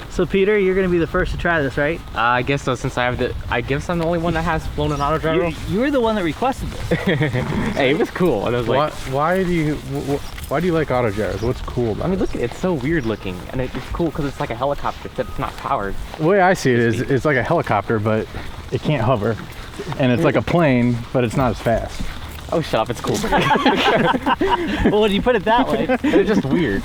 So Peter, you're going to be the first to try this, right? I guess so, since I guess I'm the only one that has flown an auto gyro. You were the one that requested this. Hey, it was cool. And I was like, why do you like auto gyros? What's cool about it? I mean, look, it's so weird looking, and it's cool because it's like a helicopter except it's not powered. The way I see it is, it's like a helicopter, but it can't hover, and it's like a plane, but it's not as fast. Oh, shut up! It's cool. Well, when you put it that way, It's just weird.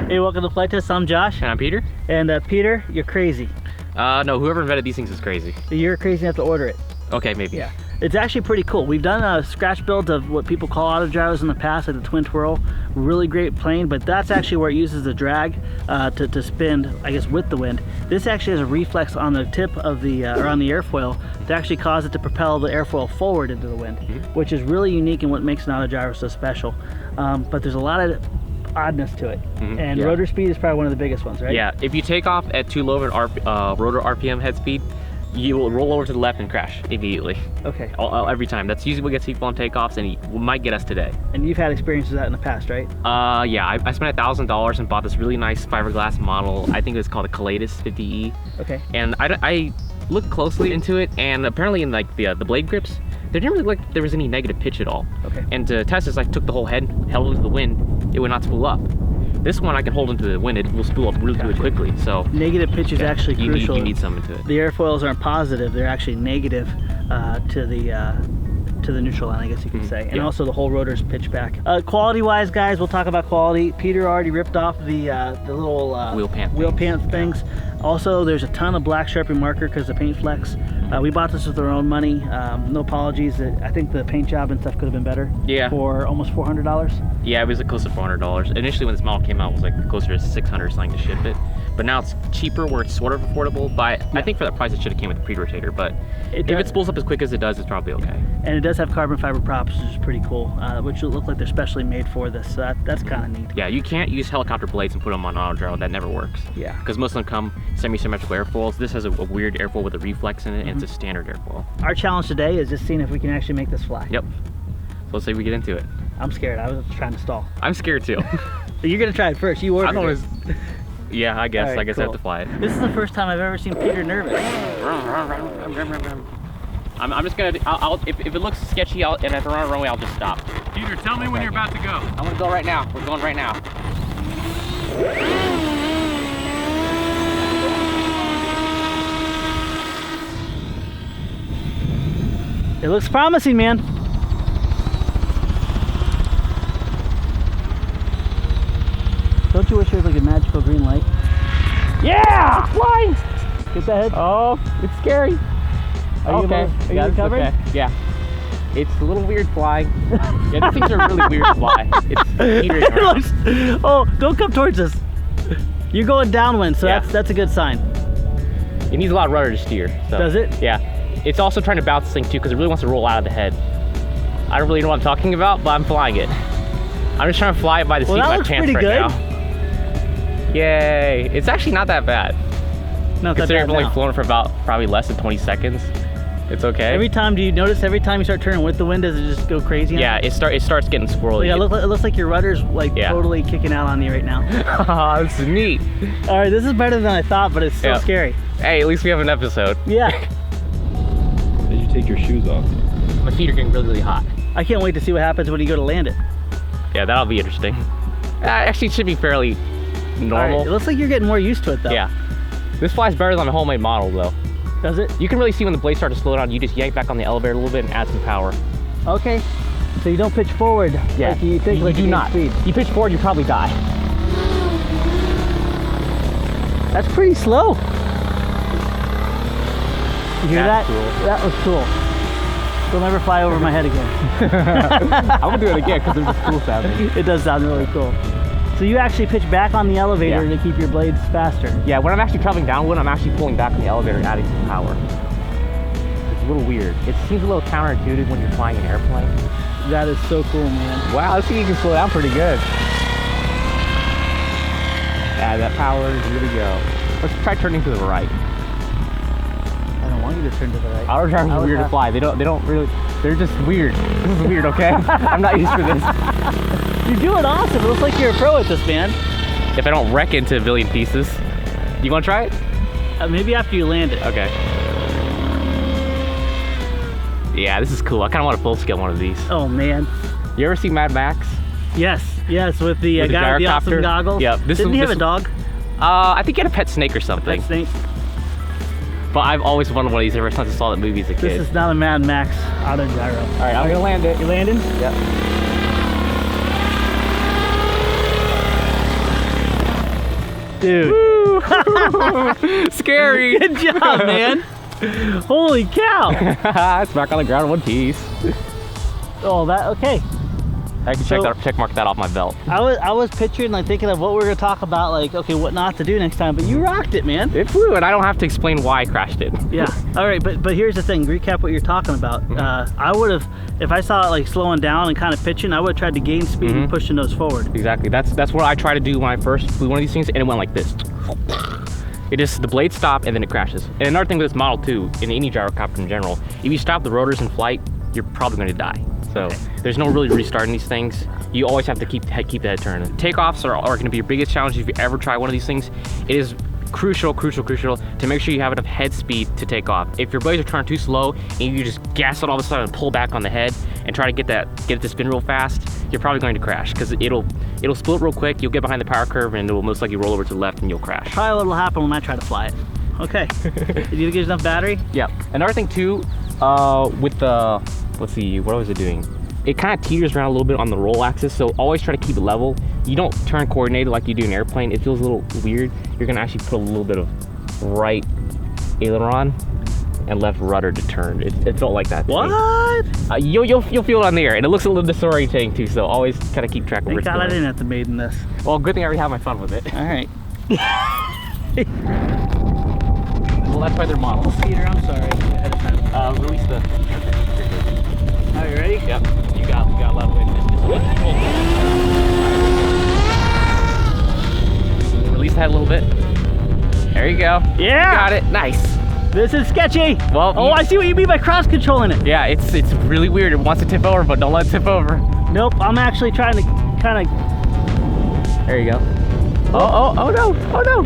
Hey, welcome to Flight Test. I'm Josh. And I'm Peter. And Peter, you're crazy. No, whoever invented these things is crazy. You're crazy enough to order it. Okay, maybe. Yeah. It's actually pretty cool. We've done scratch builds of what people call auto gyros in the past, like the Twin Twirl. Really great plane, but that's actually where it uses the drag to spin, I guess, with the wind. This actually has a reflex on the tip of the, or on the airfoil to actually cause it to propel the airfoil forward into the wind, which is really unique and what makes an auto gyro so special. But there's a lot of oddness to it, and rotor speed is probably one of the biggest ones, right? Yeah, if you take off at too low of an rotor RPM head speed, you will roll over to the left and crash immediately. Okay. Every time. That's usually what gets people on takeoffs, and it might get us today. And you've had experiences with that in the past, right? Yeah, I spent $1,000 and bought this really nice fiberglass model. I think it was called a Kaleidos 50E. Okay. And I looked closely into it, and apparently in like the blade grips, there didn't really look like there was any negative pitch at all. Okay. And to test this, I took the whole head, held it into the wind, it would not spool up. This one I can hold into the wind, it will spool up really quickly. So negative pitch is actually crucial. You need some into it. The airfoils aren't positive; they're actually negative to the neutral line, I guess you could say, and also the whole rotor's pitch back. Quality-wise, guys, we'll talk about quality. Peter already ripped off the little wheel pant things. Also, there's a ton of black Sharpie marker because the paint flex. We bought this with our own money. No apologies. I think the paint job and stuff could have been better. Yeah. For almost $400. Yeah, it was close to $400. Initially, when this model came out, it was like closer to $600 something to ship it. But now it's cheaper, where it's sort of affordable. But I think for that price, it should have came with the pre-rotator. But if it spools up as quick as it does, it's probably okay. And it does have carbon fiber props, which is pretty cool, which look like they're specially made for this. So that's kind of neat. Yeah, you can't use helicopter blades and put them on auto gyro. That never works. Yeah. Because most of them come semi-symmetrical airfoils. This has a weird airfoil with a reflex in it, and it's a standard airfoil. Our challenge today is just seeing if we can actually make this fly. Yep. So let's see if we get into it. I'm scared. I was trying to stall. I'm scared too. But you're gonna try it first. You ordered it. Yeah, I guess. Right, I guess cool. I have to fly it. This is the first time I've ever seen Peter nervous. I'm just gonna. If it looks sketchy and at the wrong runway, I'll just stop. Peter, tell me when you're about to go. I'm gonna go right now. We're going right now. It looks promising, man. Don't you wish there was like a magical green light? Yeah! Flying! Get that head. Oh, it's scary. Are you recovered? Okay. Yeah. It's a little weird flying. Yeah, these things are really weird to fly. It's teetering around. Oh, don't come towards us. You're going downwind, so that's a good sign. It needs a lot of rudder to steer. So. Does it? Yeah. It's also trying to bounce this thing too, because it really wants to roll out of the head. I don't really know what I'm talking about, but I'm flying it. I'm just trying to fly it by the seat of my pants right now. Yay! It's actually not that bad. Not that Considering bad I've only now. flown for about probably less than 20 seconds. It's okay. Do you notice every time you start turning with the wind, does it just go crazy? Yeah, it starts getting squirrely. Yeah, it looks like your rudder's like totally kicking out on you right now. Oh, this is neat. All right, this is better than I thought, but it's still scary. Hey, at least we have an episode. Yeah. Did you take your shoes off? My feet are getting really hot. I can't wait to see what happens when you go to land it. Yeah, that'll be interesting. Actually, it should be fairly normal. Right, it looks like you're getting more used to it though. Yeah. This flies better than a homemade model though. Does it? You can really see when the blades start to slow down, you just yank back on the elevator a little bit and add some power. Okay. So you don't pitch forward like you think you do not. Speed. You pitch forward, you probably die. That's pretty slow. You hear that? Cool. That was cool. They'll never fly over my head again. I'm gonna do it again because there's a cool sound. It does sound really cool. So you actually pitch back on the elevator to keep your blades faster. Yeah, when I'm actually traveling downwind, I'm actually pulling back on the elevator and adding some power. It's a little weird. It seems a little counterintuitive when you're flying an airplane. That is so cool, man. Wow, I see you can slow down pretty good. Yeah, that power is really go. Let's try turning to the right. I don't want you to turn to the right. Auto gyros are weird to fly. They don't really. They're just weird. This is weird, okay? I'm not used to this. You're doing awesome. It looks like you're a pro at this, man. If I don't wreck into a billion pieces. You want to try it? Maybe after you land it. Okay. Yeah, this is cool. I kind of want a full scale one of these. Oh, man. You ever see Mad Max? Yes, with the guy with the awesome goggles. Yep. Didn't he have a dog? I think he had a pet snake or something. Pet snake. But I've always wanted one of these ever since I saw that movie as a kid. This is not a Mad Max auto gyro. All right, I'm gonna land it. You landing? Yep. Dude. Scary. Good job, man. Holy cow. It's back on the ground in one piece. Oh, okay. I can check mark that off my belt. I was picturing, like, thinking of what we were gonna talk about, like, okay, what not to do next time, but you rocked it, man. It flew, and I don't have to explain why I crashed it. Yeah. All right, but here's the thing. Recap what you're talking about. I would have, if I saw it like slowing down and kind of pitching, I would have tried to gain speed and pushing those forward. Exactly. That's what I try to do when I first flew one of these things, and it went like this. The blades stop and then it crashes. And another thing with this model too, in any gyrocopter in general, if you stop the rotors in flight, you're probably going to die. So there's no really restarting these things. You always have to keep the head turning. Takeoffs are going to be your biggest challenge if you ever try one of these things. It is crucial to make sure you have enough head speed to take off. If your blades are turning too slow and you just gas it all of a sudden and pull back on the head and try to get it to spin real fast, you're probably going to crash because it'll split real quick. You'll get behind the power curve and it will most likely roll over to the left and you'll crash. Probably what'll happen when I try to fly it. Okay. Did you get enough battery? Yeah. Another thing too, with the, let's see, what was it doing? It kind of teeters around a little bit on the roll axis, so always try to keep it level. You don't turn coordinated like you do in an airplane. It feels a little weird. You're gonna actually put a little bit of right aileron and left rudder to turn. It felt like that. What? You'll feel it on the air, and it looks a little disorientating too. So always kind of keep track of where Thank it's God going. I didn't have to maiden this. Well, good thing I already had my fun with it. All right. Well, that's why they're models. Peter, I'm sorry. Ahead of time. Release the. Are you ready? Yep. You got a lot of wind. Release the head a little bit. There you go. Yeah. You got it. Nice. This is sketchy. Well, I see what you mean by cross controlling it. Yeah, it's really weird. It wants to tip over, but don't let it tip over. Nope. I'm actually trying to kind of. There you go. Oh no. Oh no.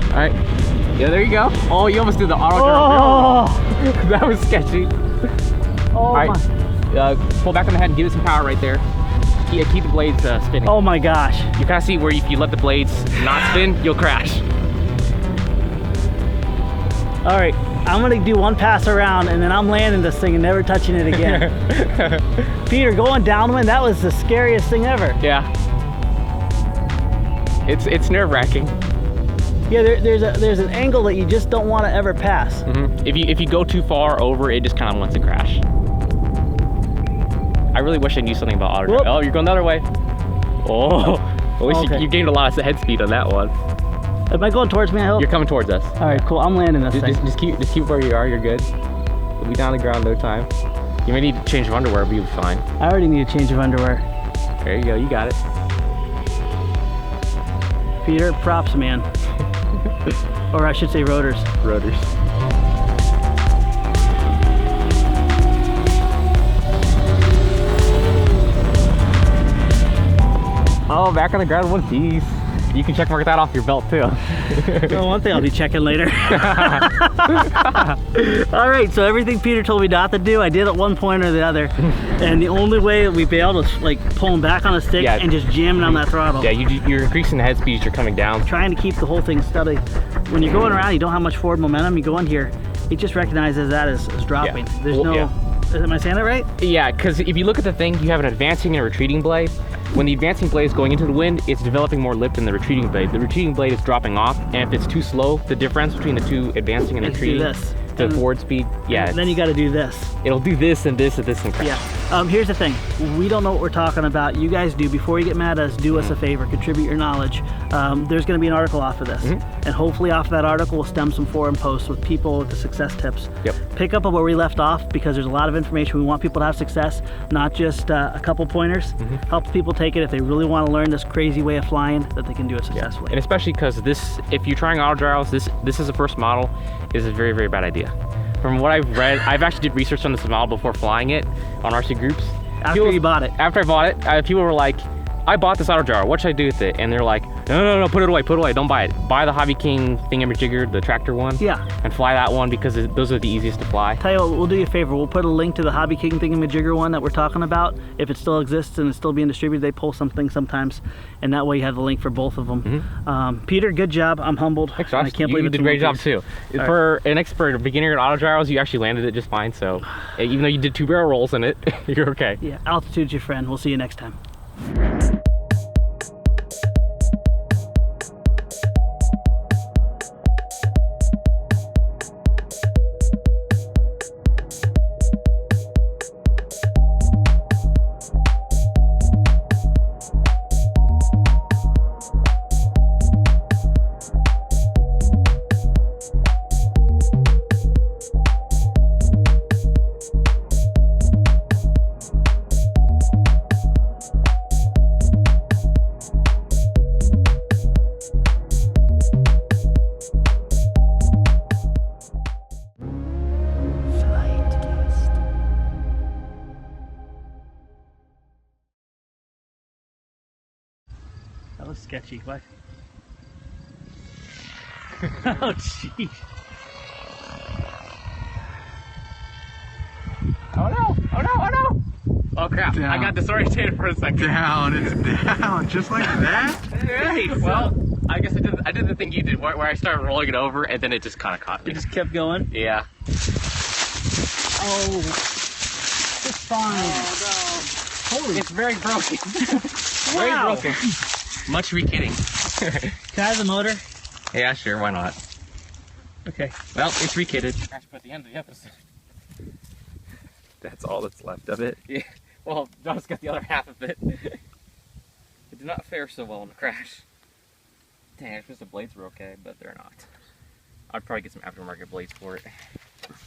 All right. Yeah, there you go. Oh, you almost did the auto turn. That was sketchy. Oh, all right. Pull back on the head and give it some power right there. Keep the blades spinning. Oh my gosh. You kind of see where if you let the blades not spin, you'll crash. All right, I'm gonna do one pass around and then I'm landing this thing and never touching it again. Peter, going downwind, that was the scariest thing ever. Yeah. It's nerve-wracking. Yeah, there's an angle that you just don't want to ever pass. If you go too far over, it just kind of wants to crash. I really wish I knew something about auto drive. Oh, you're going the other way. Oh, at least you gained a lot of head speed on that one. Am I going towards me, I hope? You're coming towards us. All right, cool. I'm landing this thing. Just keep where you are. You're good. You'll be down the ground no time. You may need to change of underwear, but you'll be fine. I already need a change of underwear. There you go. You got it. Peter, props, man. Or I should say rotors. Rotors. Oh, back on the ground in one piece. You can check mark that off your belt too. Well, one thing I'll be checking later. All right, so everything Peter told me not to do, I did at one point or the other. And the only way that we'd be able to like pull him back on a stick and just jamming on that throttle. Yeah, you're increasing the head speed as you're coming down. Trying to keep the whole thing steady. When you're going around, you don't have much forward momentum. You go in here, it just recognizes that as dropping. Yeah. There's am I saying it right? Yeah, because if you look at the thing, you have an advancing and a retreating blade. When the advancing blade is going into the wind, it's developing more lift than the retreating blade. The retreating blade is dropping off, and if it's too slow, the difference between the two advancing and retreating to forward speed, and then you got to do this. It'll do this and this and this and crash. Yeah. Here's the thing. We don't know what we're talking about. You guys do. Before you get mad at us, do us a favor. Contribute your knowledge. There's going to be an article off of this. And hopefully off of that article will stem some forum posts with people with the success tips. Pick up on where we left off because there's a lot of information. We want people to have success, not just a couple pointers. Help people take it if they really want to learn this crazy way of flying, that they can do it successfully. And especially because if you're trying auto gyros, this is a first model, is a very, very bad idea. From what I've read, I've actually did research on this model before flying it on RC groups. After you bought it? After I bought it, people were like, I bought this auto gyro, what should I do with it? And they're like, no, put it away, don't buy it. Buy the Hobby King thingamajigger, the tractor one. Yeah. And fly that one because those are the easiest to fly. Tell you what, we'll do you a favor. We'll put a link to the Hobby King thingamajigger one that we're talking about. If it still exists and it's still being distributed, they pull something sometimes. And that way you have the link for both of them. Peter, good job. I'm humbled. Thanks, Josh. I can't believe you did a great job too. All for an expert, a beginner in auto gyros, you actually landed it just fine. So even though you did 2 barrel rolls in it, you're okay. Yeah, altitude's your friend. We'll see you next time. That was sketchy. What? Oh, jeez. Oh no! Oh crap, Down. I got disoriented for a second. Down, it's down, just like that? Hey, well, I guess I did the thing you did, where I started rolling it over and then it just kind of caught me. It just kept going? Yeah. Oh, it's fine. Oh, no. Holy. It's very broken. Very Wow. broken. Much re-kidding. Can I have the motor? Yeah, sure, why not? Okay. Well, it's re-kitted. Crash at the end of the episode. That's all that's left of it? Yeah, well, John's got the other half of it. It did not fare so well in the crash. Dang, I wish the blades were okay, but they're not. I'd probably get some aftermarket blades for it.